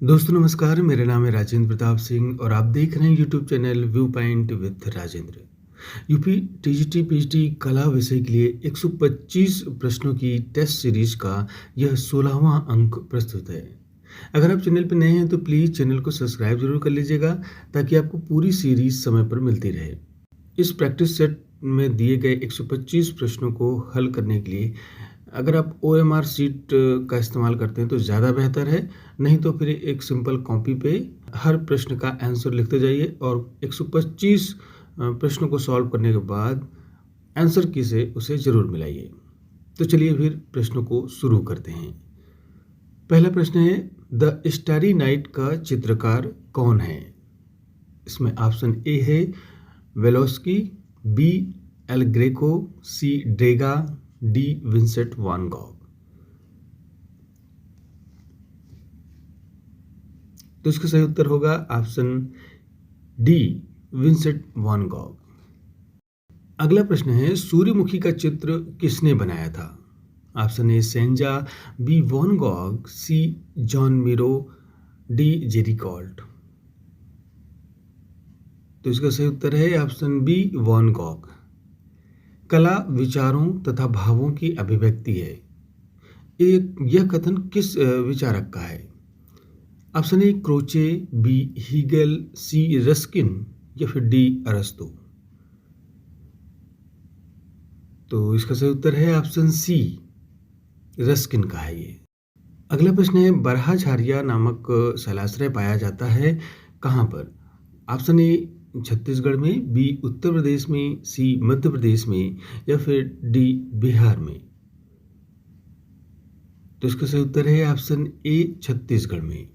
दोस्तों नमस्कार, मेरा नाम है राजेंद्र प्रताप सिंह और आप देख रहे हैं YouTube channel view point with Rajendra. UP TGT PGT कला विषय के लिए 125 प्रश्नों की टेस्ट सीरीज का यह 16वां अंक प्रस्तुत है। अगर आप चैनल पर नए हैं तो प्लीज़ चैनल को सब्सक्राइब जरूर कर लीजिएगा ताकि आपको पूरी सीरीज समय पर मिलती रहे। इस प्रैक्टिस सेट में दिए गए 125 प्रश्नों को हल करने के लिए अगर आप OMR शीट का इस्तेमाल करते हैं तो ज़्यादा बेहतर है, नहीं तो फिर एक सिंपल कॉपी पे हर प्रश्न का आंसर लिखते जाइए और 125 प्रश्नों को सॉल्व करने के बाद आंसर की से उसे ज़रूर मिलाइए। तो चलिए फिर प्रश्नों को शुरू करते हैं। पहला प्रश्न है, द स्टारी नाइट का चित्रकार कौन है? इसमें ऑप्शन ए है Velazquez, B El Greco, C ड्रेगा, डी विंसेंट वान गॉग। तो इसका सही उत्तर होगा option D Vincent van Gogh. अगला प्रश्न है, सूर्यमुखी का चित्र किसने बनाया था? Option A Cezanne, B van Gogh, C Joan Miro, D Gericault. तो इसका सही उत्तर है ऑप्शन बी वान गॉग। कला विचारों तथा भावों की अभिव्यक्ति है। यह कथन किस विचारक का है? Option A Croce, B Hegel, C Ruskin या फिर डी अरस्तु। तो इसका सही उत्तर है ऑप्शन सी रस्किन का है ये। अगला प्रश्न है, बरहाझारिया नामक शैलाश्रय पाया जाता है कहाँ पर? ऑप्शन ए छत्तीसगढ़ में, बी उत्तर प्रदेश में, सी मध्य प्रदेश में या फिर डी बिहार में। तो इसका सही उत्तर है ऑप्शन ए छत्तीसगढ़ में।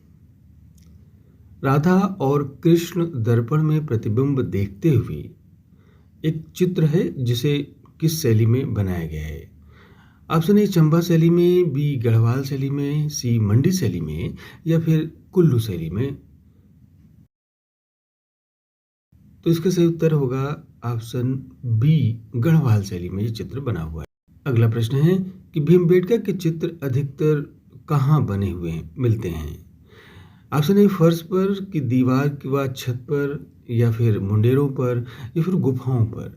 राधा और कृष्ण दर्पण में प्रतिबिंब देखते हुए एक चित्र है जिसे किस शैली में बनाया गया है? ऑप्शन ए चंबा शैली में, बी गढ़वाल शैली में, सी मंडी शैली में या फिर कुल्लू शैली में। तो इसका सही उत्तर होगा ऑप्शन बी गढ़वाल शैली में ये चित्र बना हुआ है। अगला प्रश्न है कि भीमबेटका के चित्र अधिकतर कहाँ बने हुए मिलते हैं? ऑप्शन ए फर्श पर, कि दीवार की व छत पर या फिर मुंडेरों पर या फिर गुफाओं पर।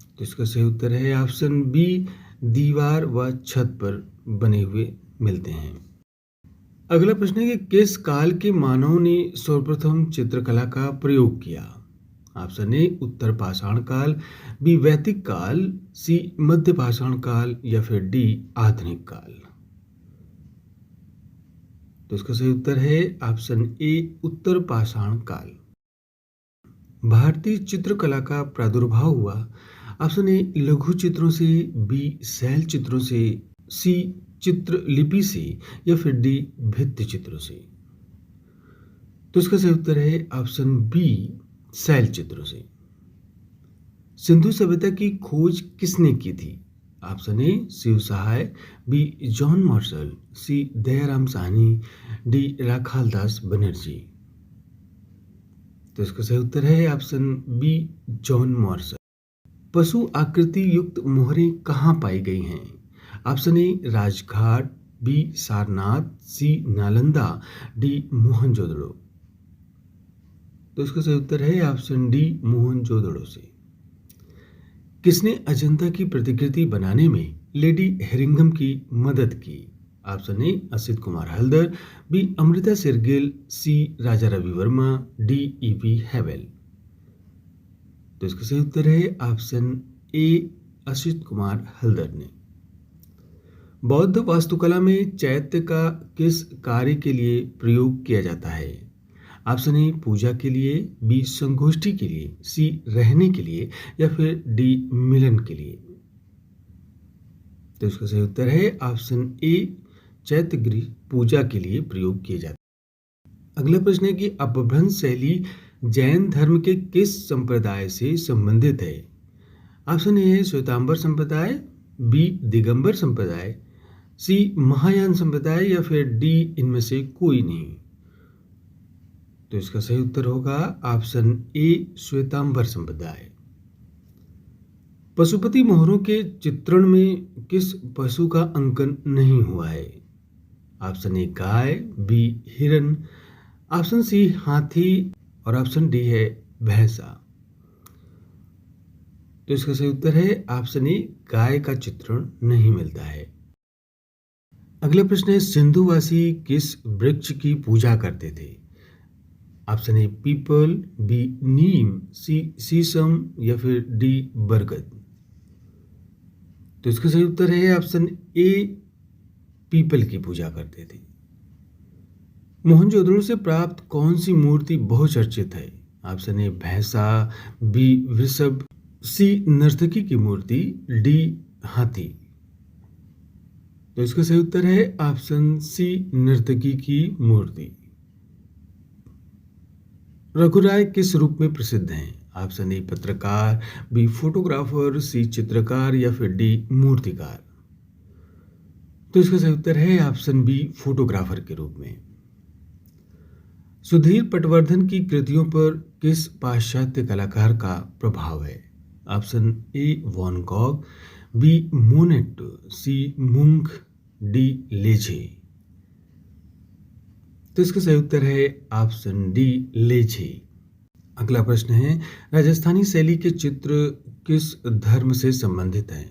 तो इसका सही उत्तर है ऑप्शन बी दीवार व छत पर बने हुए मिलते हैं। अगला प्रश्न है कि किस काल के मानव ने सर्वप्रथम चित्रकला का प्रयोग किया? ऑप्शन ए उत्तर पाषाण काल, बी वैदिक काल, सी मध्य पाषाण काल या फिर डी आधुनिक काल। तो इसका सही उत्तर है ऑप्शन ए उत्तर पाषाण काल। भारतीय चित्रकला का प्रादुर्भाव हुआ ऑप्शन ए लघु चित्रों से, बी शैल चित्रों से, सी चित्रलिपि से या फिर डी भित्ति चित्रों से। तो इसका सही उत्तर है ऑप्शन बी शैल चित्रों से। सिंधु सभ्यता की खोज किसने की थी? Option A Shiv Sahay, B John Marshall, C Dayaram Sahni, D Rakhaldas Banerjee. तो इसका सही उत्तर है ऑप्शन बी जॉन मार्शल। पशु आकृति युक्त मोहरें कहाँ पाई गई हैं? Option A Rajghat, B Sarnath, C Nalanda, D Mohenjodaro. तो इसका सही उत्तर है ऑप्शन डी मोहनजोदड़ो से। किसने अजंता की प्रतिकृति बनाने में लेडी हेरिंगम की मदद की? Option A Asit Kumar Haldar, B Amrita Shergil, C Raja Ravi Varma, D E.P. Havell. तो इसका सही उत्तर है ऑप्शन ए असित कुमार हल्दर ने। बौद्ध वास्तुकला में चैत्य का किस कार्य के लिए प्रयोग किया जाता है? ऑप्शन ए पूजा के लिए, बी संगोष्ठी के लिए, सी रहने के लिए या फिर डी मिलन के लिए। तो इसका सही उत्तर है ऑप्शन ए चैत्य गृह पूजा के लिए प्रयोग किए जाते हैं। अगला प्रश्न है कि अपभ्रंश शैली जैन धर्म के किस संप्रदाय से संबंधित है? ऑप्शन ए है श्वेतांबर संप्रदाय, बी दिगंबर संप्रदाय, सी महायान संप्रदाय या फिर डी इनमें से कोई नहीं। तो इसका सही उत्तर होगा ऑप्शन ए श्वेतांबर संप्रदाय। पशुपति मोहरों के चित्रण में किस पशु का अंकन नहीं हुआ है? ऑप्शन ए गाय, बी हिरन, ऑप्शन सी हाथी और ऑप्शन डी है भैंसा। तो इसका सही उत्तर है ऑप्शन ए गाय का चित्रण नहीं मिलता है। अगला प्रश्न है सिंधुवासी किस वृक्ष की पूजा करते थे? ऑप्शन ए पीपल, बी नीम, सी शीशम या फिर डी बरगद। तो इसका सही उत्तर है ऑप्शन ए पीपल की पूजा करते थे। मोहनजोदड़ो से प्राप्त कौन सी मूर्ति बहुचर्चित है? ऑप्शन ए भैंसा, बी वृषभ, सी नर्तकी की मूर्ति, डी हाथी। तो इसका सही उत्तर है ऑप्शन सी नर्तकी की मूर्ति। रघुराय किस रूप में प्रसिद्ध हैं? ऑप्शन ए पत्रकार, बी फोटोग्राफर, सी चित्रकार या फिर डी मूर्तिकार। तो इसका सही उत्तर है ऑप्शन बी फोटोग्राफर के रूप में। सुधीर पटवर्धन की कृतियों पर किस पाश्चात्य कलाकार का प्रभाव है? Option A von Gogh, B Monet, C Munch, D Leger. तो इसका सही उत्तर है ऑप्शन डी लेजे। अगला प्रश्न है राजस्थानी शैली के चित्र किस धर्म से संबंधित हैं?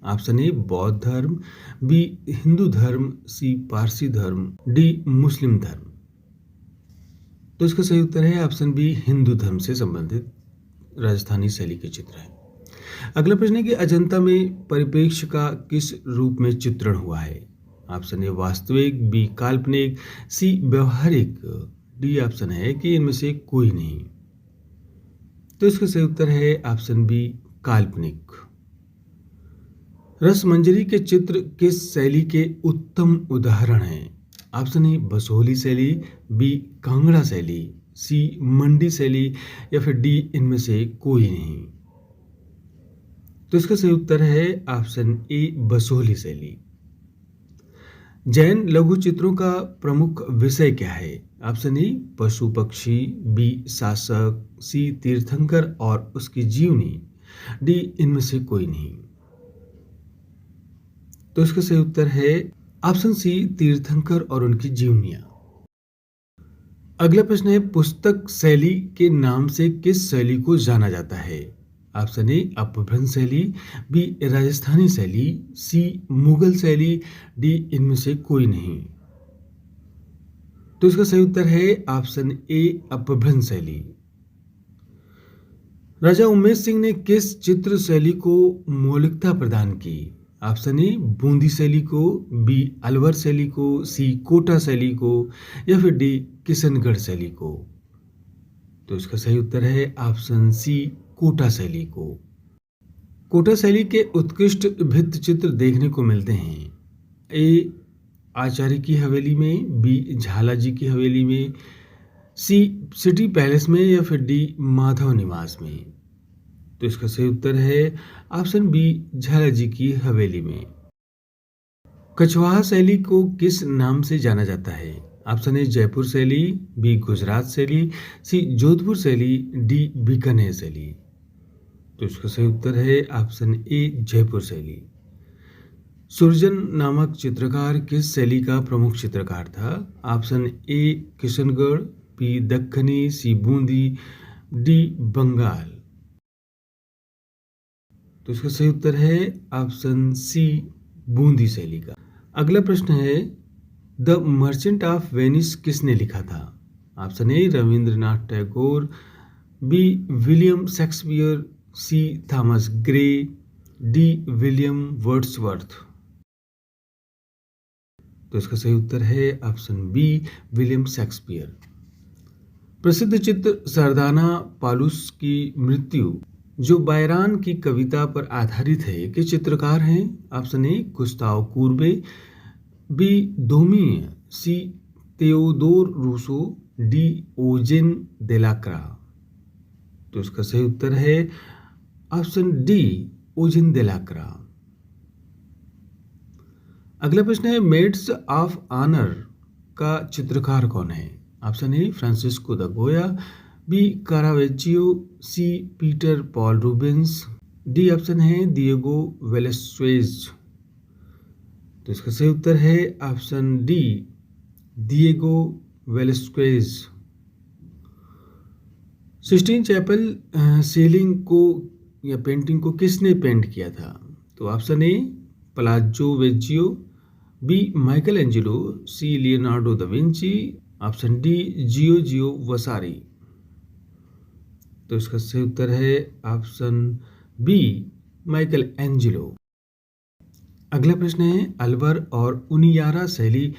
ऑप्शन ए बौद्ध धर्म, बी हिंदू धर्म, सी पारसी धर्म, डी मुस्लिम धर्म। तो इसका सही उत्तर है ऑप्शन बी हिंदू धर्म से संबंधित राजस्थानी शैली के चित्र है। अगला प्रश्न है कि अजंता में परिप्रेक्ष्य का किस रूप में चित्रण हुआ है? ऑप्शन ए वास्तविक, बी काल्पनिक, सी व्यवहारिक, डी ऑप्शन है कि इनमें से कोई नहीं। तो इसका सही उत्तर है ऑप्शन बी काल्पनिक। रसमंजरी के चित्र किस शैली के उत्तम उदाहरण हैं? ऑप्शन ए बसोहली शैली, बी कांगड़ा शैली, सी मंडी शैली या फिर डी इनमें से कोई नहीं। तो इसका सही उत्तर है ऑप्शन ए बसोहली शैली। जैन लघु चित्रों का प्रमुख विषय क्या है? ऑप्शन ए पशु पक्षी, बी शासक, सी तीर्थंकर और उसकी जीवनी, डी इनमें से कोई नहीं। तो इसका सही उत्तर है ऑप्शन सी तीर्थंकर और उनकी जीवनियां। अगला प्रश्न है पुस्तक शैली के नाम से किस शैली को जाना जाता है? ऑप्शन ए अपभ्रंश शैली, बी राजस्थानी शैली, सी मुगल शैली, डी इनमें से कोई नहीं। तो इसका सही उत्तर है ऑप्शन ए अपभ्रंश शैली। राजा उमेश सिंह ने किस चित्र शैली को मौलिकता प्रदान की? ऑप्शन ए बूंदी शैली को, बी अलवर शैली को, सी कोटा शैली को या फिर डी किशनगढ़ शैली को। तो इसका सही उत्तर है ऑप्शन सी कोटा शैली को। कोटा शैली के उत्कृष्ट भित्ति चित्र देखने को मिलते हैं ए आचार्य की हवेली में, बी झाला जी की हवेली में, सी सिटी पैलेस में या फिर डी माधव निवास में। तो इसका सही उत्तर है ऑप्शन बी झाला जी की हवेली में। कछवाहा शैली को किस नाम से जाना जाता है? ऑप्शन ए जयपुर शैली, बी गुजरात शैली, सी जोधपुर शैली, डी बीकानेर शैली। तो इसका सही उत्तर है ऑप्शन ए जयपुर शैली। सुरजन नामक चित्रकार किस शैली का प्रमुख चित्रकार था? ऑप्शन ए किशनगढ़, बी दक्खनी, सी बूंदी, डी बंगाल। तो इसका सही उत्तर है ऑप्शन सी बूंदी शैली का। अगला प्रश्न है द मर्चेंट ऑफ वेनिस किसने लिखा था? Option A Rabindranath Tagore, B William Shakespeare, C Thomas Gray, D William Wordsworth. तो इसका सही उत्तर है ऑप्शन बी विलियम शेक्सपियर। प्रसिद्ध चित्र सरदाना पालूस की मृत्यु जो बायरान की कविता पर आधारित है के चित्रकार हैं? Option A Gustave Courbet, B Daumier, C Theodore Rousseau, D Eugene Delacroix. तो इसका सही उत्तर है ऑप्शन डी ओजेन देलाक्रा। अगला प्रश्न है मेड्स ऑफ ऑनर का चित्रकार कौन है? Option A Francisco de Goya, B Caravaggio, C Peter Paul Rubens, D option है दिएगो वेलेस्वेज। तो इसका सही उत्तर है option D, Diego Velazquez. Sistine Chapel ceiling को या पेंटिंग को किसने पेंट किया था? तो option A, Palazzo Vecchio, B, Michelangelo, C, Leonardo da Vinci, option D, जियो वसारी। तो इसका सही उत्तर है ऑप्शन बी, माइकल एंजेलो। अगला प्रश्न है, अलवर और उनियारा शैली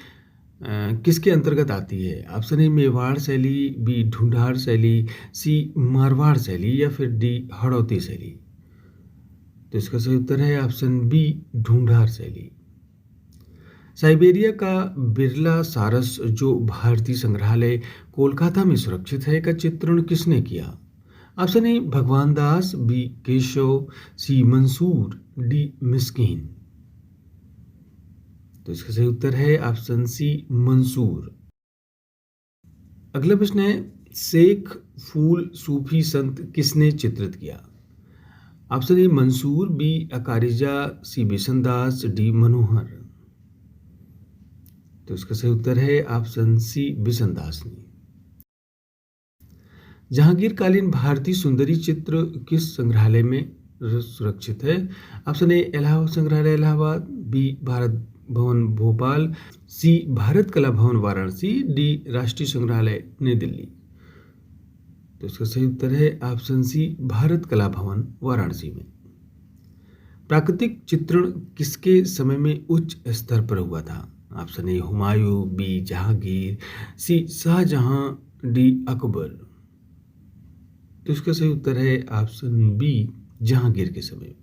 किसके अंतर्गत आती है? ऑप्शन ए, मेवाड़ शैली, बी, ढूंढार शैली, सी, मारवाड़ शैली, या फिर डी, हड़ौती शैली। तो इसका सही उत्तर है ऑप्शन बी, ढूंढार शैली। साइबेरिया का बिरला सारस जो भारतीय संग्रहालय कोलकाता में सुरक्षित है का चित्रण किसने किया? ऑप्शन ए, भगवान दास, बी, केशव, सी, मंसूर, डी, मिस्कीन। तो इसका सही उत्तर है ऑप्शन सी, मंसूर। अगला प्रश्न है, शेख फूल सूफी संत किसने चित्रित किया? Option A, Mansur, B, Aqa Riza, C, Bishandas, D, Manohar. तो इसका सही उत्तर है ऑप्शन सी, बिशनदास ने। जहांगीरकालीन भारतीय सुंदरी चित्र किस संग्रहालय में सुरक्षित है? ऑप्शन ए, इलाहाबाद संग्रहालय इलाहाबाद, बी, भारत भवन भोपाल, सी, भारत कला भवन वाराणसी, डी, राष्ट्रीय संग्रहालय नई दिल्ली। तो इसका सही उत्तर है ऑप्शन सी, भारत कला भवन वाराणसी में। प्राकृतिक चित्रण किसके समय में उच्च स्तर पर हुआ था? Option A, Humayun, B, Jahangir, C, Shahjahan, D, Akbar. तो इसका सही उत्तर है ऑप्शन बी, जहांगीर के समय।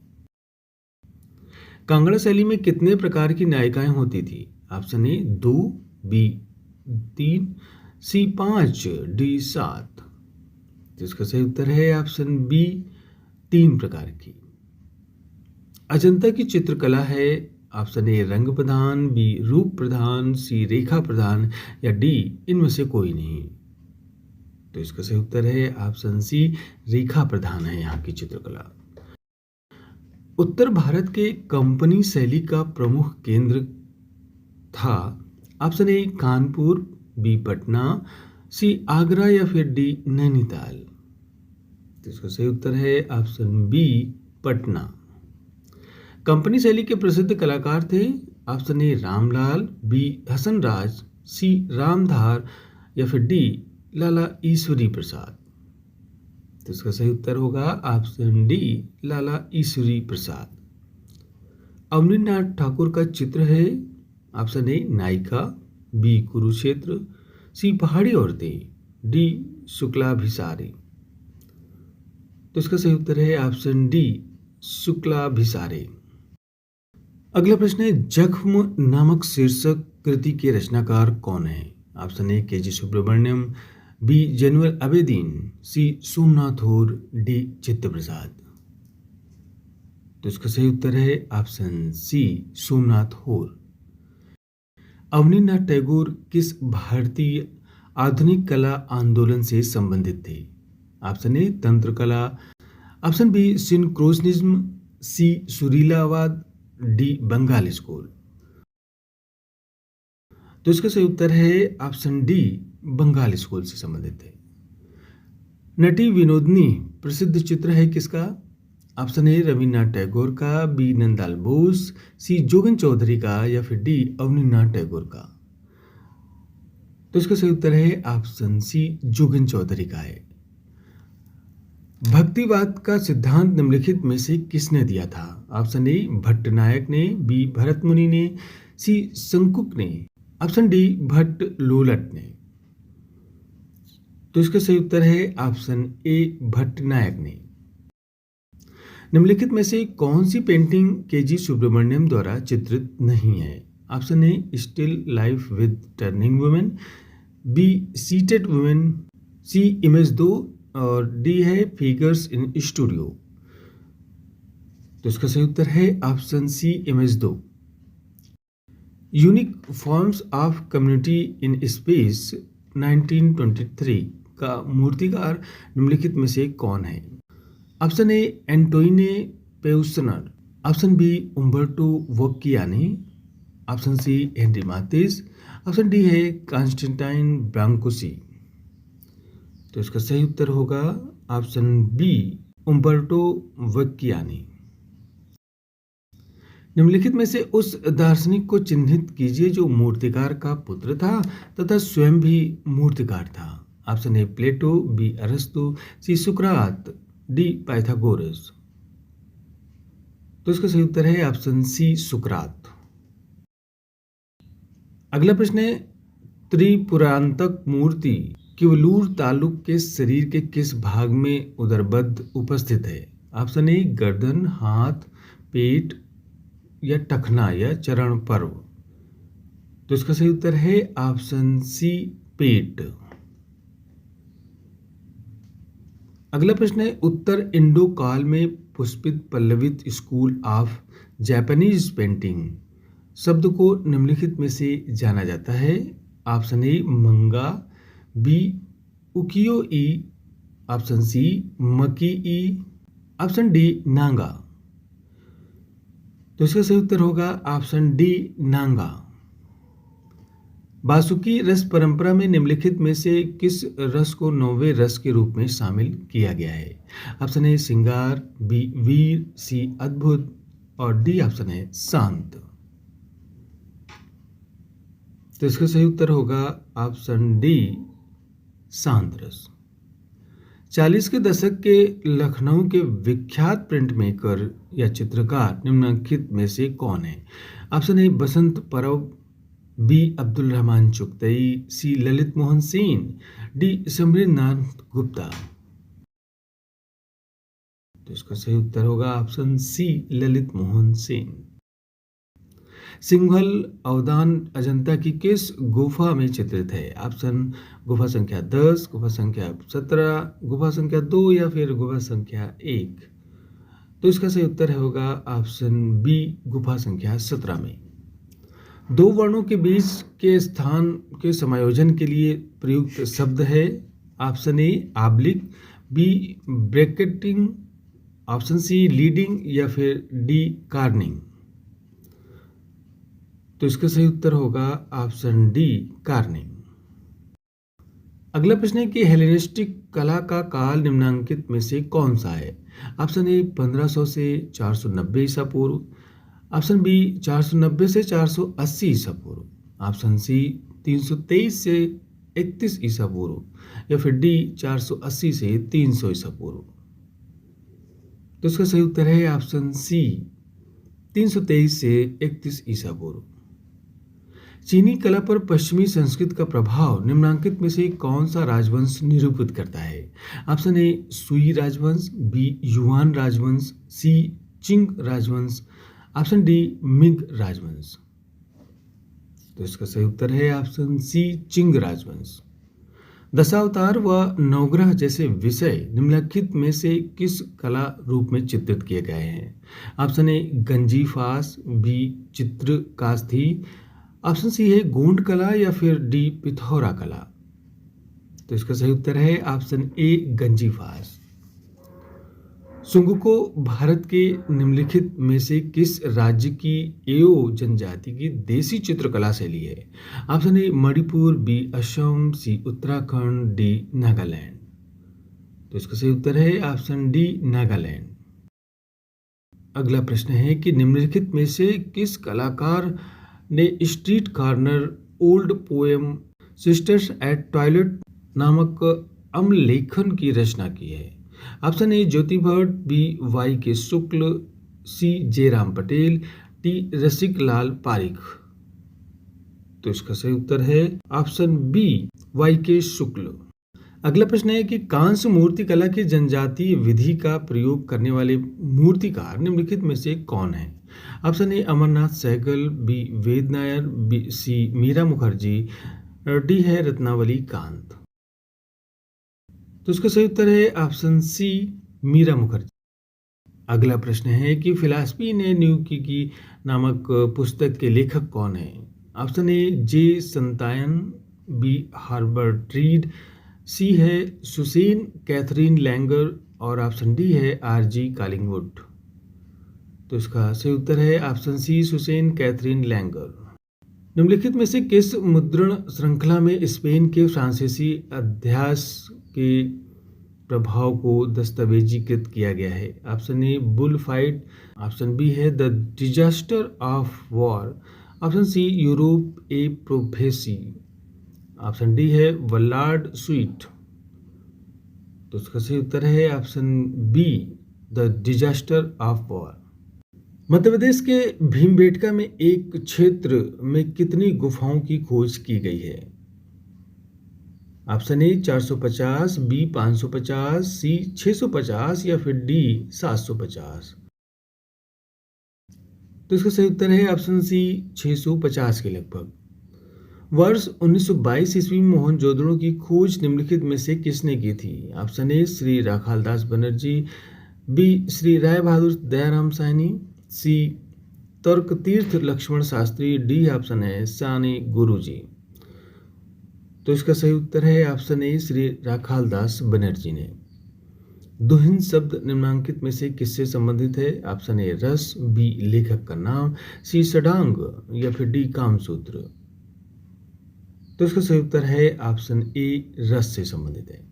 कांगड़ा शैली में कितने प्रकार की नायिकाएं होती थी? Option A, 2, B, 3, C, 5, D, 7। तो इसका सही उत्तर है ऑप्शन बी, 3 प्रकार की। अजंता की चित्रकला है ऑप्शन ए, रंग प्रधान, बी, रूप प्रधान, सी, रेखा प्रधान, या डी, इनमें से कोई नहीं। तो इसका सही उत्तर है ऑप्शन सी, रेखा प्रधान है यहाँ की चित्रकला। उत्तर भारत के कंपनी शैली का प्रमुख केंद्र था? Option A, Kanpur, B, Patna, C, Agra, या फिर डी, नैनीताल। तो इसका सही उत्तर है ऑप्शन बी, पटना। कंपनी शैली के प्रसिद्ध कलाकार थे? ऑप्शन ए, रामलाल, बी, हसनराज, सी, रामधार, या फिर डी, लाला ईश्वरी प्रसाद। तो इसका सही उत्तर होगा ऑप्शन डी, लाला ईश्वरी प्रसाद। अवनीनाथ ठाकुर का चित्र है? ऑप्शन ए, नायिका, बी, कुरुक्षेत्र, सी, पहाड़ी औरतें, डी, शुक्लाभिसारी। तो इसका सही उत्तर है ऑप्शन डी, शुक्लाभिसारी। अगला प्रश्न है, जख्म नामक शीर्षक कृति के रचनाकार कौन है? ऑप्शन ए, के जी सुब्रमण्यम, बी, जैनुअल आबेदीन, सी, सोमनाथ होर, डी, चित्त प्रसाद। तो इसका सही उत्तर है ऑप्शन सी, सोमनाथ होर। अवनीनाथ टैगोर किस भारतीय आधुनिक कला आंदोलन से संबंधित थे? ऑप्शन ए, तंत्र कला, ऑप्शन बी, सिंक्रोनिज्म, सी, सुरीलावाद, डी, बंगाल स्कूल। तो इसका सही उत्तर है ऑप्शन डी, बंगाल स्कूल से संबंधित है। नटी विनोदनी प्रसिद्ध चित्र है किसका? ऑप्शन ए, रविन्द्रनाथ टैगोर का, बी, नंदलाल बोस, सी, जोगन चौधरी का, या फिर डी, अवनीनाथ टैगोर का। तो इसका सही उत्तर है ऑप्शन सी, जोगन चौधरी का है। भक्तिवाद का सिद्धांत निम्नलिखित में से किसने दिया था? ऑप्शन ए, भट्टनायक ने, बी, भरत मुनि ने, सी, शंकुक ने, ऑप्शन डी, भट्ट लोलट ने। तो इसका सही उत्तर है ऑप्शन ए, भट्टनायक ने। निम्नलिखित में से कौन सी पेंटिंग के जी सुब्रमण्यम द्वारा चित्रित नहीं है? Option A, still life with turning women, B, seated women, C, image 2, और डी है फिगर्स इन स्टूडियो। तो इसका सही उत्तर है option C, image 2। Unique forms of community in space 1923 का मूर्तिकार निम्नलिखित में से कौन है? Option A, Antoine Pevsner, option B, Umberto Boccioni, option C Henri Matisse, option D है कॉन्स्टेंटाइन ब्रांकोसी। तो इसका सही उत्तर होगा ऑप्शन बी उम्बर्टो वक्कियानी। निम्नलिखित में से उस दार्शनिक को चिन्हित कीजिए जो मूर्तिकार का पुत्र था तथा स्वयं भी मूर्तिकार था। ऑप्शन ए प्लेटो, बी अरस्तु, सी सुकरात, डी पाइथागोरस। तो इसका सही उत्तर है ऑप्शन सी सुकरात। अगला प्रश्न है त्रिपुरांतक मूर्ति किवलूर तालुक के शरीर के किस भाग में उदरबद्ध उपस्थित है। ऑप्शन ए गर्दन, हाथ, पेट या टखना या चरण पर्व। तो इसका सही उत्तर है ऑप्शन सी पेट। अगला प्रश्न है उत्तर इंडो काल में पुष्पित पल्लवित स्कूल ऑफ जापानीज पेंटिंग शब्द को निम्नलिखित में से जाना जाता है। ऑप्शन ए मंगा, बी उकियो ई, ऑप्शन सी मकी ई, ऑप्शन डी नांगा। तो इसका सही उत्तर होगा ऑप्शन डी नांगा। वासुकी रस परंपरा में निम्नलिखित में से किस रस को 9वें रस के रूप में शामिल किया गया है। ऑप्शन ए श्रृंगार, बी वीर, सी अद्भुत और डी ऑप्शन है शांत। तो इसका सही उत्तर होगा ऑप्शन डी शांत रस। 40 के दशक के लखनऊ के विख्यात प्रिंट मेकर या चित्रकार निम्नलिखित में से कौन है। ऑप्शन ए बसंत परब, बी अब्दुल रहमान चुगतई, सी ललित मोहन सेन, डी समरेंद्रनाथ गुप्ता। तो इसका सही उत्तर होगा ऑप्शन सी ललित मोहन सेन। सिंघल अवदान अजंता की किस गुफा में चित्रित है। ऑप्शन गुफा संख्या 10, गुफा संख्या 17, गुफा संख्या 2 या फिर गुफा संख्या 1। तो इसका सही उत्तर होगा ऑप्शन बी गुफा संख्या 17 में। दो वर्णों के बीच के स्थान के समायोजन के लिए प्रयुक्त शब्द है। Option A oblique, B bracketing, option C leading या फिर डी कार्निंग। तो इसका सही उत्तर होगा ऑप्शन डी कार्निंग। अगला प्रश्न है कि हेलेनिस्टिक कला का काल निम्नांकित में से कौन सा है। ऑप्शन ए 1500 से 490 ईसा पूर्व, ऑप्शन बी 490 से 480 ईसा पूर्व, ऑप्शन सी 323 से 31 ईसा पूर्व या फिर डी 480 से 300 ईसा पूर्व। तो इसका सही उत्तर है ऑप्शन सी 323 से 31 ईसा पूर्व। चीनी कला पर पश्चिमी संस्कृत का प्रभाव निम्नांकित में से कौन सा राजवंश निरूपित करता है। ऑप्शन ए सुई राजवंश, बी युआन राजवंश, सी चिंग राजवंश, ऑप्शन डी मिग राजवंश। तो इसका सही उत्तर है ऑप्शन सी चिंग राजवंश। दशावतार व नवग्रह जैसे विषय निम्नलिखित में से किस कला रूप में चित्रित किए गए हैं। ऑप्शन ए गंजी फास, बी चित्र कास्थी, ऑप्शन सी है गोंड कला या फिर डी पिथौरा कला। तो इसका सही उत्तर है ऑप्शन ए गंजी फास। सुंगको भारत के निम्नलिखित में से किस राज्य की एओ जनजाति की देसी चित्रकला शैली है। Option A Manipur, B Assam, C Uttarakhand, D Nagaland. तो इसका सही उत्तर है ऑप्शन डी नागालैंड। अगला प्रश्न है कि निम्नलिखित में से किस कलाकार ने street corner old poem sisters at toilet नामक अम्ल लेखन की रचना की है। Option A Jyoti Bhatt, B Y K Shukla, C Jairam Patel, D Rasik Lal Parikh. तो इसका सही उत्तर है ऑप्शन बी वाई के शुक्ल। अगला प्रश्न है कि कांस्य मूर्ति कला की जनजातीय विधि का प्रयोग करने वाले मूर्तिकार निम्नलिखित में से कौन है। Option A Amarnath Sehgal, B Ved Nair, B C Meera Mukherjee, D है रत्नावली कांत। तो इसका सही उत्तर है ऑप्शन सी मीरा मुखर्जी। अगला प्रश्न है कि फिलॉसफी ने न्यूकी की नामक पुस्तक के लेखक कौन है। Option A J Santayana, B Herbert Read, C है सुसेन कैथरीन लैंगर और ऑप्शन डी है आर.जी. कॉलिंगवुड। तो इसका सही उत्तर है option C Susanne Katherine Langer. निम्नलिखित में से किस मुद्रण श्रृंखला में स्पेन के फ्रांसीसी अध्यास के प्रभाव को दस्तावेजीकृत किया गया है? Option A bull fight, option B है the disaster of war, option C Europe a prophecy, option D है वल्लाड स्वीट। तो इसका सही उत्तर है option B the disaster of war. Madhya Pradesh के भीमबेटका में एक क्षेत्र में कितनी गुफाओं की खोज की गई है? ऑप्शन ए 450, बी 550, सी 650 या फिर डी 750। तो इसका सही उत्तर है ऑप्शन सी 650 के लगभग। वर्ष 1922 ईस्वी में मोहनजोदड़ो की खोज निम्नलिखित में से किसने की थी? Option A Shri Rakhaldas Banerjee, B Shri Rai Bahadur Dayaram Sahni, C Tarkatirtha Lakshman Shastri, D option है सानी गुरुजी। तो इसका सही उत्तर है ऑप्शन ए श्री राखालदास बनर्जी ने। दुहिन शब्द निम्नांकित में से किससे संबंधित है? ऑप्शन ए रस, बी लेखक का नाम, सी षडांग या फिर डी कामसूत्र। तो इसका सही उत्तर है ऑप्शन ए रस से संबंधित है।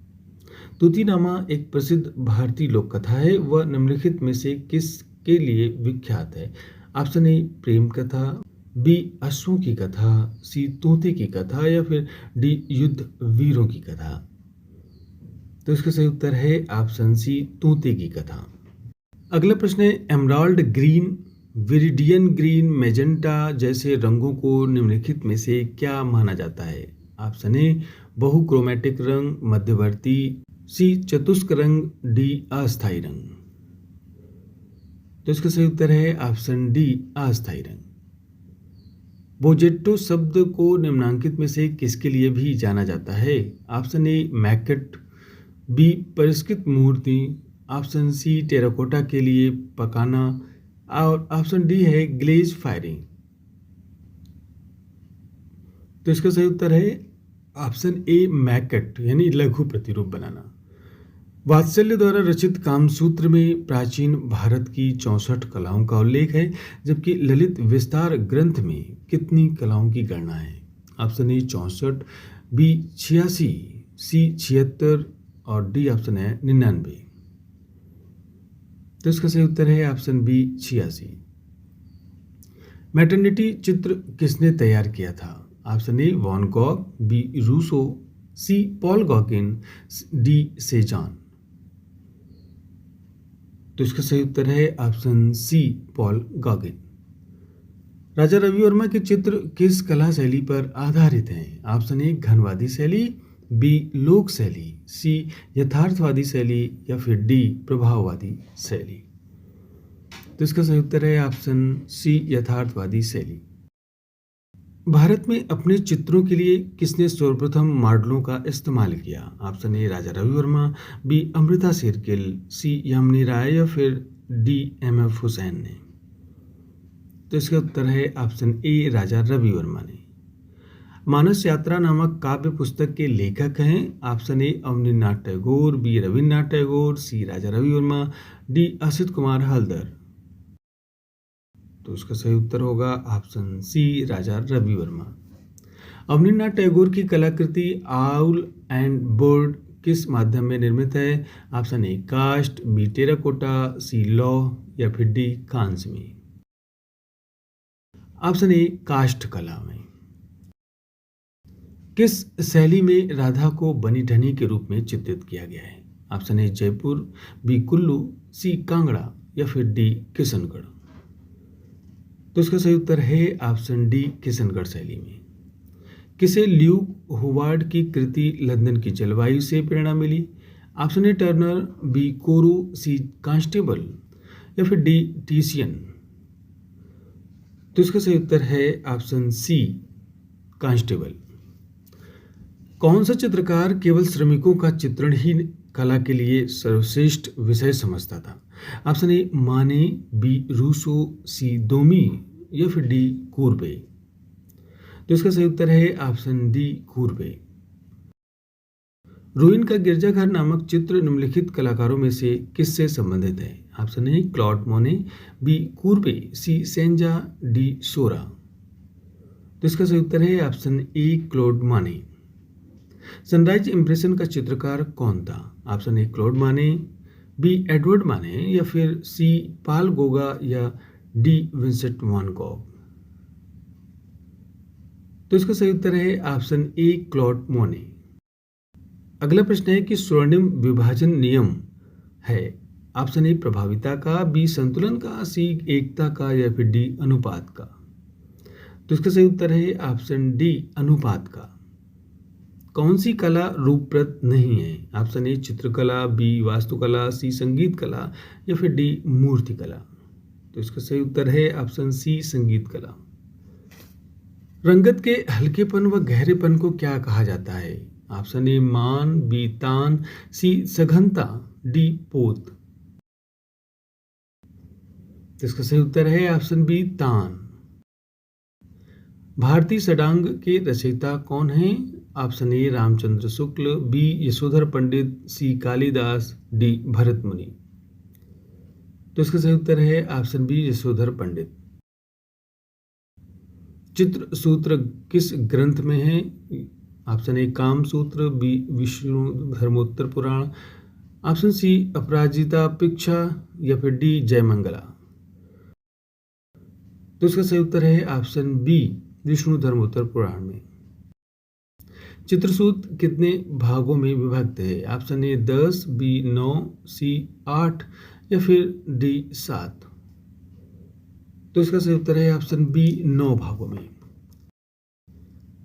तूतीनामा एक प्रसिद्ध भारतीय लोक कथा है, वह निम्नलिखित में से किसके लिए विख्यात है? ऑप्शन ए प्रेम कथा, बी अश्वों की कथा, सी तोते की कथा या फिर डी युद्ध वीरों की कथा। तो इसका सही उत्तर है ऑप्शन सी तोते की कथा। अगला प्रश्न है emerald green, viridian green, magenta जैसे रंगों को निम्नलिखित में से क्या माना जाता है? ऑप्शन ए बहुक्रोमैटिक रंग, मध्यवर्ती, सी चतुष्क रंग, डी अस्थायी रंग। तो इसका सही उत्तर है ऑप्शन डी अस्थायी रंग। बोजेट्टो शब्द को निम्नांकित में से किसके लिए भी जाना जाता है? ऑप्शन ए मैकेट, बी परिष्कृत मूर्ति, ऑप्शन सी टेराकोटा के लिए पकाना और ऑप्शन डी है ग्लेज फायरिंग। तो इसका सही उत्तर है ऑप्शन ए मैकेट यानी लघु प्रतिरूप बनाना। वात्सल्य द्वारा रचित कामसूत्र में प्राचीन भारत की 64 कलाओं का उल्लेख है, जबकि ललित विस्तार ग्रंथ में कितनी कलाओं की गणना है? ऑप्शन ए 64, बी 86, सी 76 और डी ऑप्शन है 99। तो इसका सही उत्तर है ऑप्शन बी 86। मैटर्निटी चित्र किसने तैयार किया था? Option A von Gogh, B Rousseau, C Paul Gauguin, D Cezanne. तो इसका सही उत्तर है option C Paul Gauguin. Raja Ravi Varma के चित्र किस कला शैली पर आधारित हैं? ऑप्शन ए घनवादी शैली, बी लोक शैली, सी यथार्थवादी शैली या फिर डी प्रभाववादी शैली। तो इसका सही उत्तर है ऑप्शन सी यथार्थवादी शैली। भारत में अपने चित्रों के लिए किसने सर्वप्रथम मॉडलों का इस्तेमाल किया? Option A Raja Ravi Varma, B Amrita Shergil, C Jamini Roy या फिर डी एम.एफ. हुसैन ने। तो इसका उत्तर है ऑप्शन ए राजा रवि वर्मा ने। मानस यात्रा नामक काव्य पुस्तक के लेखक हैं? Option A Abanindranath Tagore, B Rabindranath Tagore, C Raja Ravi Varma, D Asit Kumar Haldar. तो इसका सही उत्तर होगा ऑप्शन सी राजा रवि वर्मा। अवनीन्द्रनाथ टैगोर की कलाकृति आउल एंड बर्ड किस माध्यम में निर्मित है? Option A cast, B terracotta, C लौह या फिर डी कांस्य में। ऑप्शन ए काष्ठ कला में। किस शैली में राधा को बनी ठनी के रूप में चित्रित किया गया है? Option A Jaipur, B Kullu, C Kangra या फिर डी किशनगढ़। तो इसका सही उत्तर है ऑप्शन डी किशनगढ़ शैली में। किसे ल्यूक होवार्ड की कृति लंदन की जलवायु से प्रेरणा मिली? Option A Turner, B Corot, C Constable या फिर डी टीशियन। तो इसका सही उत्तर है ऑप्शन सी कांस्टेबल। कौन सा चित्रकार केवल श्रमिकों का चित्रण ही कला के लिए सर्वश्रेष्ठ विषय समझता था? ऑप्शन ए माने, बी रूसो, सी दोमी या फिर डी कूर्बे। तो इसका सही उत्तर है ऑप्शन डी कूर्बे। रूइन का गिरजाघर नामक चित्र निम्नलिखित कलाकारों में से किससे संबंधित है? ऑप्शन ए क्लॉड मोने, बी कूर्बे, सी सेंजा, डी सोरा। तो इसका सही उत्तर है ऑप्शन ए क्लोड माने। सनराइज इंप्रेशन का चित्रकार कौन था? ऑप्शन ए क्लोड माने, बी एडवर्ड माने, या फिर सी पाल गोगा, या डी विंसेंट वान गॉग। तो इसका सही उत्तर है ऑप्शन ए क्लॉड मोने। अगला प्रश्न है कि स्वर्णिम विभाजन नियम है ऑप्शन ए प्रभाविता का, बी संतुलन का, सी एकता का, या फिर डी अनुपात का। तो इसका सही उत्तर है ऑप्शन डी अनुपात का। कौन सी कला रूपप्रद नहीं है? ऑप्शन ए चित्रकला, बी वास्तुकला, सी संगीत कला, या फिर डी मूर्ति कला। तो इसका सही उत्तर है ऑप्शन सी संगीत कला। रंगत के हल्केपन व गहरेपन को क्या कहा जाता है? ऑप्शन ए मान, बी तान, सी सघनता, डी पोत। तो इसका सही उत्तर है ऑप्शन बी तान। भारतीय षडांग के रचयिता कौन हैं? Option A Ramchandra Shukla, B Yashodhar Pandit, C Kalidas, D Bharat Muni. तो इसका सही उत्तर है ऑप्शन बी यशोधर पंडित। चित्र सूत्र किस ग्रंथ में है? ऑप्शन ए काम सूत्र, बी विष्णु धर्मोत्तर पुराण, ऑप्शन सी अपराजिता पिक्षा, या फिर डी जयमंगला। तो इसका सही उत्तर है ऑप्शन बी विष्णु धर्मोत्तर पुराण में। चित्रसूत कितने भागों में विभक्त है? ऑप्शन ए 10, बी 9, सी 8, या फिर डी 7। तो इसका सही उत्तर है ऑप्शन बी 9 भागों में।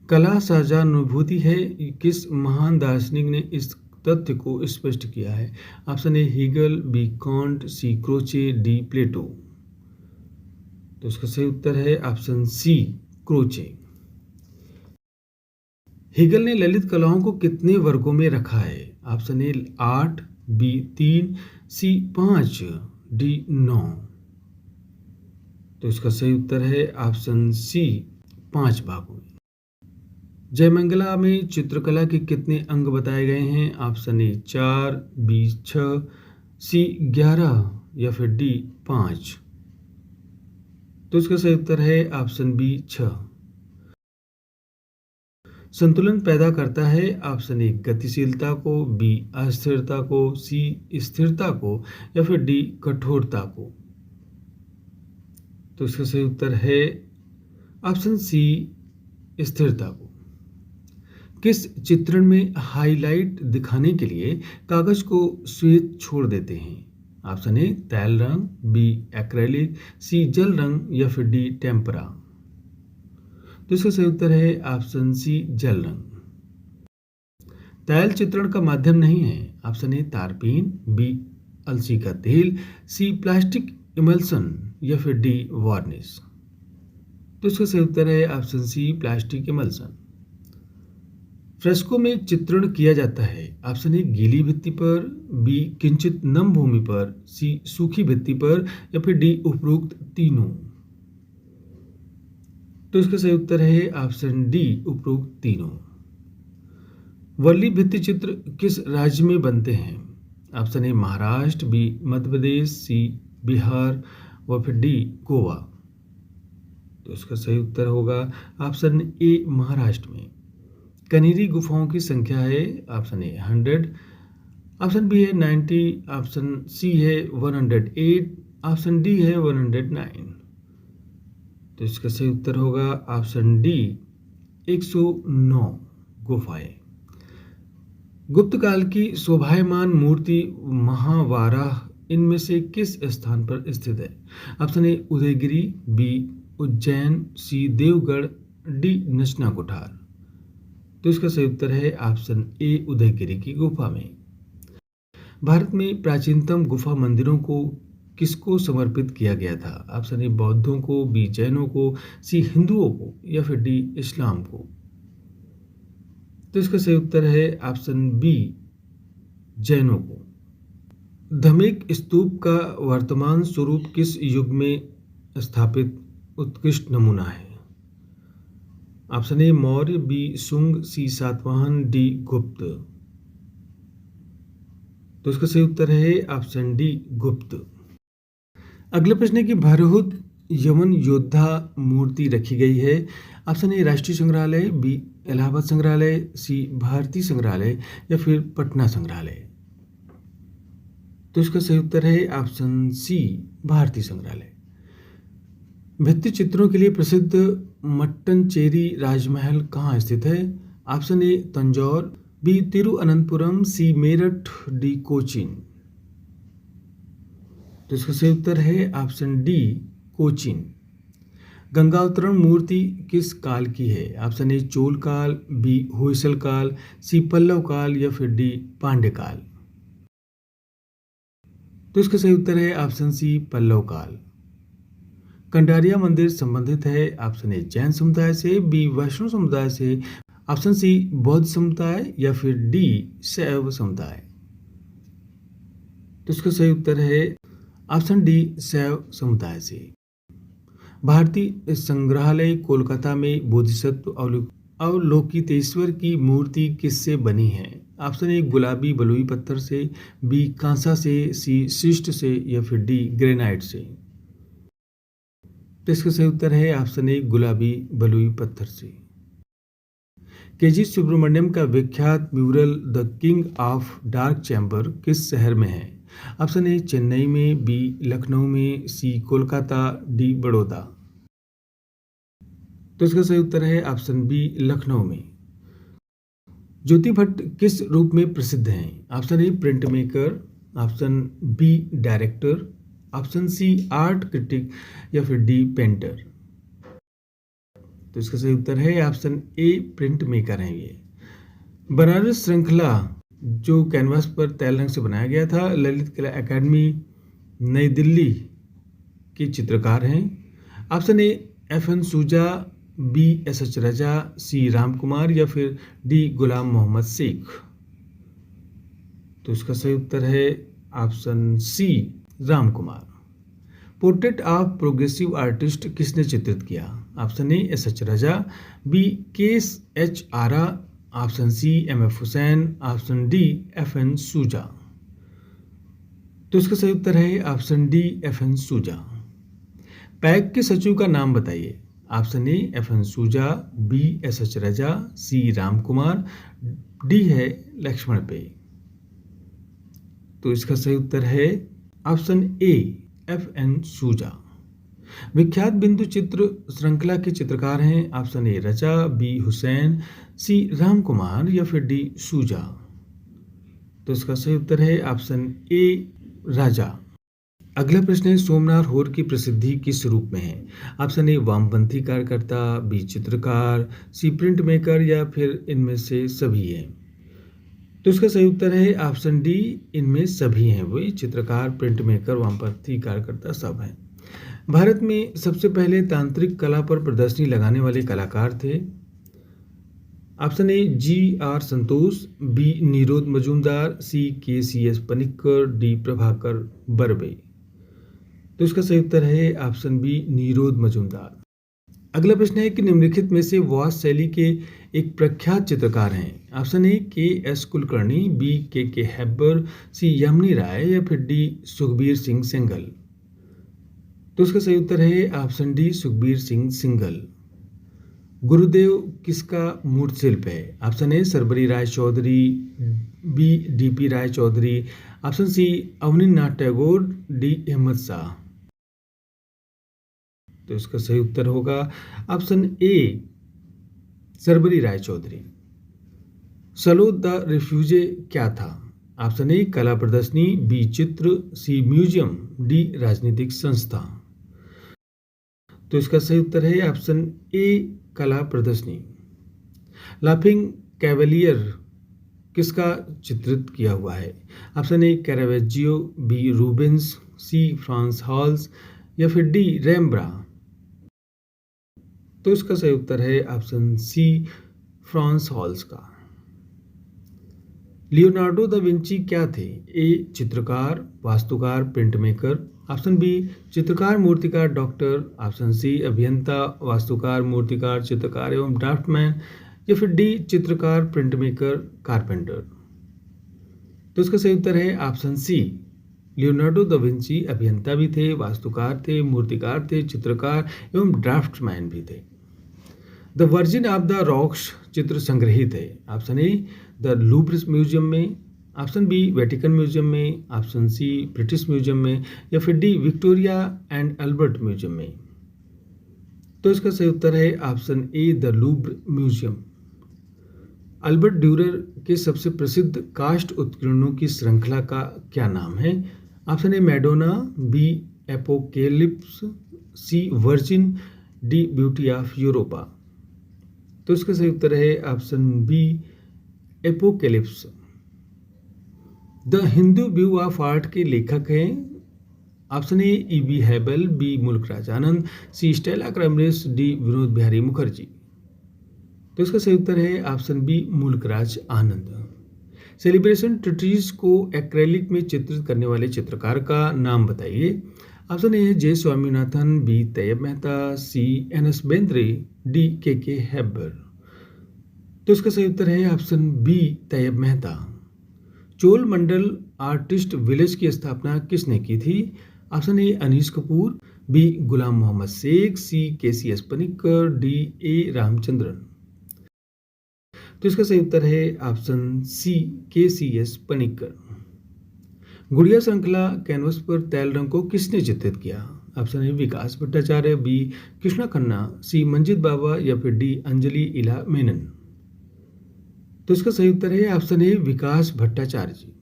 कला सहानुभूति है किस महान दार्शनिक ने इस तथ्य को स्पष्ट किया है? Option A Hegel, B Kant, C Croce, D Plato. तो इसका सही उत्तर है ऑप्शन सी क्रोचे। हीगल ने ललित कलाओं को कितने वर्गों में रखा है? Option A 8, B 3, C 5, D 9। तो इसका सही उत्तर है ऑप्शन सी 5 भागों में। जयमंगला में चित्रकला के कितने अंग बताए गए हैं? ऑप्शन ए 4, बी 6, सी 11, या फिर डी 5। तो इसका सही उत्तर है ऑप्शन बी 6। संतुलन पैदा करता है ऑप्शन ए गतिशीलता को, बी अस्थिरता को, सी स्थिरता को, या फिर डी कठोरता को। तो इसका सही उत्तर है ऑप्शन सी स्थिरता को। किस चित्रण में हाईलाइट दिखाने के लिए कागज को श्वेत छोड़ देते हैं? ऑप्शन ए तैल रंग, बी एक्रेलिक, सी जल रंग, या फिर डी टेम्परा। तो इसका सही उत्तर है ऑप्शन सी जल रंग। तैल चित्रण का माध्यम नहीं है। ऑप्शन ए तारपीन, बी अलसी का तेल, सी प्लास्टिक इमल्सन, या फिर डी वार्निश। तो इसका सही उत्तर है option C plastic emulsion. Fresco में चित्रण किया जाता है ऑप्शन ए गीली भित्ति पर, बी किंचित नम भूमि पर, सी सूखी भित्ति पर, या फिर डी उपरोक्त तीनों। तो इसका सही उत्तर है ऑप्शन डी उपरोक्त तीनों। वर्ली भित्ति चित्र किस राज्य में बनते हैं? ऑप्शन ए महाराष्ट्र, बी मध्य प्रदेश, सी बिहार, व फिर डी गोवा। तो इसका सही उत्तर होगा ऑप्शन ए महाराष्ट्र में। कनेरी गुफाओं की संख्या है ऑप्शन ए 100, ऑप्शन बी है 90, ऑप्शन सी है 108, ऑप्शन डी है 109। तो इसका सही उत्तर होगा ऑप्शन डी 109 गुफाएं। गुप्त काल की शोभायमान मूर्ति महावाराह इनमें से किस स्थान पर स्थित है? Option A Udaygiri, B Ujjain, C Deogarh, D Nachna Kuthara. तो इसका सही उत्तर है ऑप्शन ए उदयगिरी की गुफा में। भारत में प्राचीनतम गुफा मंदिरों को किसको समर्पित किया गया था? ऑप्शन ए बौद्धों को, बी जैनों को, सी हिंदुओं को, या फिर डी इस्लाम को। तो इसका सही उत्तर है ऑप्शन बी जैनों को। धमेक स्तूप का वर्तमान स्वरूप किस युग में स्थापित उत्कृष्ट नमूना है? Option A Maurya, B Shunga, C Satavahana, D Gupta. तो इसका सही उत्तर है ऑप्शन डी गुप्त। अगला प्रश्न है कि भरहुत यमन योद्धा मूर्ति रखी गई है? ऑप्शन ए राष्ट्रीय संग्रहालय, बी इलाहाबाद संग्रहालय, सी भारतीय संग्रहालय या फिर पटना संग्रहालय। तो इसका सही उत्तर है ऑप्शन सी भारतीय संग्रहालय। भित्ति चित्रों के लिए प्रसिद्ध मट्टनचेरी राजमहल कहाँ स्थित है? Option A Tanjore, B Thiruvananthapuram, C Meerut, D Cochin. तो इसका सही उत्तर है ऑप्शन डी कोचीन। गंगा अवतरण मूर्ति किस काल की है? ऑप्शन ए चोल काल, बी होयसल काल, सी पल्लव काल या फिर डी पांड्य काल। तो इसका सही उत्तर है ऑप्शन सी पल्लव काल। कंडारिया मंदिर संबंधित है? ऑप्शन ए जैन समुदाय से, बी वैष्णव समुदाय से, ऑप्शन सी बौद्ध समुदाय या फिर डी शैव समुदाय। तो इसका सही उत्तर है ऑप्शन डी शैव समुदाय से। भारतीय संग्रहालय कोलकाता में बोधिसत्व अवलोकितेश्वर की मूर्ति किससे बनी है? ऑप्शन ए गुलाबी बलुई पत्थर से, बी कांसा से, सी शिष्ट से या फिर डी ग्रेनाइट से। तो इसका सही उत्तर है ऑप्शन ए गुलाबी बलुई पत्थर से। केजी सुब्रमण्यम का विख्यात mural the king of dark chamber किस शहर में है? ऑप्शन ए चेन्नई में, बी लखनऊ में, सी कोलकाता, डी बड़ौदा। तो इसका सही उत्तर है ऑप्शन बी लखनऊ में। ज्योति भट्ट किस रूप में प्रसिद्ध हैं? Option A print maker, option B director, option C art critic या फिर डी पेंटर। तो इसका सही उत्तर है ऑप्शन ए प्रिंट मेकर है ये। बनारस श्रृंखला जो कैनवास पर तैल रंग से बनाया गया था, ललित कला एकेडमी नई दिल्ली के चित्रकार हैं। Option A FN Souza, B SH Raza, C Ram Kumar या फिर डी गुलाम मोहम्मद शेख। तो इसका सही उत्तर है option C Ram Kumar. Portrait of progressive artist किसने चित्रित किया? Option A SH Raza, B KH Ara, option C MF Husain, option D FN Souza. तो इसका सही उत्तर है option D FN Souza. PAG के सचिव का नाम बताइए। Option A FN Souza, B SH Raza, C Ram Kumar, D है लक्ष्मण पे। तो इसका सही उत्तर है ऑप्शन ए FN सूजा। विख्यात बिंदु चित्र श्रृंखला के चित्रकार हैं? ऑप्शन ए रचा, बी हुसैन, सी राम कुमार या फिर डी सूजा। तो इसका सही उत्तर है ऑप्शन ए राजा। अगला प्रश्न है सोमनाथ होर की प्रसिद्धि किस रूप में है? ऑप्शन ए वामपंथी कार्यकर्ता, बी चित्रकार, सी प्रिंट मेकर या फिर इनमें से सभी है। तो इसका सही उत्तर है ऑप्शन डी इनमें सभी हैं। वही चित्रकार, प्रिंट मेकर, वामपंथी कार्यकर्ता सब हैं। भारत में सबसे पहले तांत्रिक कला पर प्रदर्शनी लगाने वाले कलाकार थे? Option A GR Santosh, B Nirode Mazumdar, C KCS Panikkar, D Prabhakar Barve. तो इसका सही उत्तर है ऑप्शन बी निरोध मजूमदार। अगला प्रश्न है कि निम्नलिखित में से वास्तु शैली के एक प्रख्यात चित्रकार हैं? Option A KS Kulkarni, B KK Hebbar, C Jamini Roy या फिर डी सुखबीर सिंह सिंघल। तो इसका सही उत्तर है ऑप्शन डी सुखबीर सिंह सिंघल। गुरुदेव किसका मूर्त शिल्प है? Option A Sarbari Roy Chowdhury, B DP Roy Chowdhury, option C Avaninath Tagore, D Ahmed Shah. तो इसका सही उत्तर होगा option A Sarbari Roy Chowdhury. Salon des Refuses क्या था? ऑप्शन ए कला प्रदर्शनी, बी चित्र, सी म्यूजियम, डी राजनीतिक संस्था। तो इसका सही उत्तर है ऑप्शन ए कला प्रदर्शनी। लाफिंग कैवेलियर किसका चित्रित किया हुआ है? Option A Caravaggio, B Rubens, C Frans Hals या फिर डी रेम्ब्रा। तो इसका सही उत्तर है ऑप्शन सी फ्रांस हॉल्स का। लियोनार्डो दा विंची क्या थे? ए चित्रकार, वास्तुकार, प्रिंट मेकर, ऑप्शन बी चित्रकार, मूर्तिकार, डॉक्टर, ऑप्शन सी अभियंता, वास्तुकार, मूर्तिकार, चित्रकार एवं ड्राफ्टमैन या फिर डी चित्रकार, प्रिंट मेकर, कारपेंटर। तो इसका सही उत्तर है option C Leonardo da Vinci अभियंता भी थे, वास्तुकार थे, मूर्तिकार थे, चित्रकार एवं ड्राफ्ट्समैन भी थे। The virgin of the rocks चित्र संग्रहित है। Option A the Louvre museum में, ऑप्शन बी वेटिकन म्यूजियम में, ऑप्शन सी ब्रिटिश म्यूजियम में या फिर D Victoria and Albert museum में। तो इसका सही उत्तर है option A the Louvre museum. Albert Durer के सबसे प्रसिद्ध कास्ट उत्कीर्णों की श्रृंखला का क्या नाम है? Option A Madonna, B Apocalypse, C Virgin, D Beauty of Europa. तो इसका सही उत्तर है option B Apocalypse. The Hindu view of art के लेखक हैं। Option A E B. Havell, B Mulkraj Anand, C Stella Kramrisch, D Vinod Behari Mukherjee. तो इसका सही उत्तर है option B Mulkraj Anand. Celebration treaties को एक्रेलिक में चित्रित करने वाले चित्रकार का नाम बताइए। Option A J Swaminathan, B Tayyab Mehta, C N S. Bendre, D K Hebbar. तो इसका सही उत्तर है option B Tayyab Mehta. Chola Mandal artist village की स्थापना किसने की थी? Option A Anish Kapoor, B Ghulam Mohammed Sheikh, C K C S. Panikkar, D A Ramachandran. तो इसका सही उत्तर है ऑप्शन सी के.सी.एस. पनिक्कर। गुड़िया श्रृंखला कैनवस पर तैल रंग को किसने चित्रित किया? Option A Vikas Bhattacharya, B Krishna Khanna, C Manjit Bawa या फिर डी अंजलि इला मेनन। तो इसका सही उत्तर है ऑप्शन ए विकास भट्टाचार्य जी।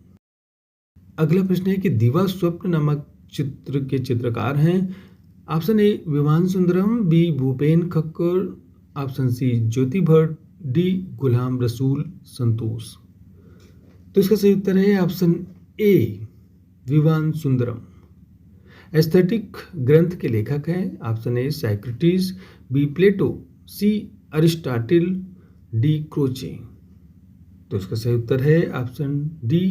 अगला प्रश्न है कि दीवा स्वप्न नामक चित्र के चित्रकार हैं। Option A Vivan Sundaram, B Bhupen Khakhar, option C Jyoti Bhatt, D Ghulam Rasool Santosh. तो इसका सही उत्तर है option A Vivan Sundaram. Aesthetic ग्रंथ के लेखक हैं। Option A Socrates, B Plato, C Aristotle, D Croce. तो इसका सही उत्तर है ऑप्शन डी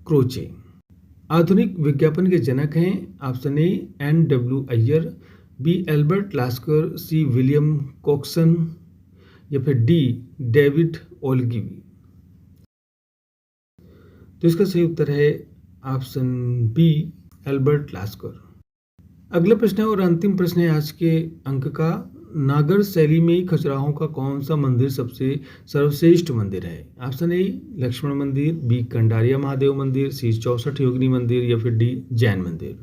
क्रोचे। आधुनिक विज्ञापन के जनक हैं। Option A N.W. Iyer, B Albert Lasker, C William Coxon या फिर डी डेविड ओल्गिवी। तो इसका सही उत्तर है ऑप्शन बी एल्बर्ट लास्कर। अगला प्रश्न है और अंतिम प्रश्न है आज के अंक का। नागर शैली में खजुराहो का कौन सा मंदिर सबसे सर्वश्रेष्ठ मंदिर है? ऑप्शन ए लक्ष्मण मंदिर, बी कंडारिया महादेव मंदिर, सी 64 योगिनी मंदिर या फिर डी जैन मंदिर।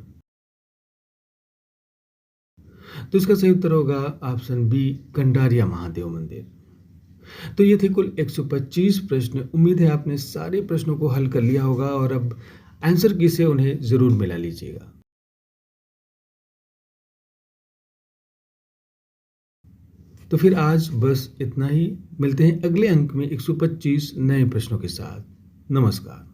तो इसका सही उत्तर होगा ऑप्शन बी कंडारिया महादेव मंदिर। तो ये थे कुल 125 प्रश्न। उम्मीद है आपने सारे प्रश्नों को हल कर लिया होगा और अब आंसर की से उन्हें जरूर मिला लीजिएगा। तो फिर आज बस इतना ही। मिलते हैं अगले अंक में 125 नए प्रश्नों के साथ। नमस्कार।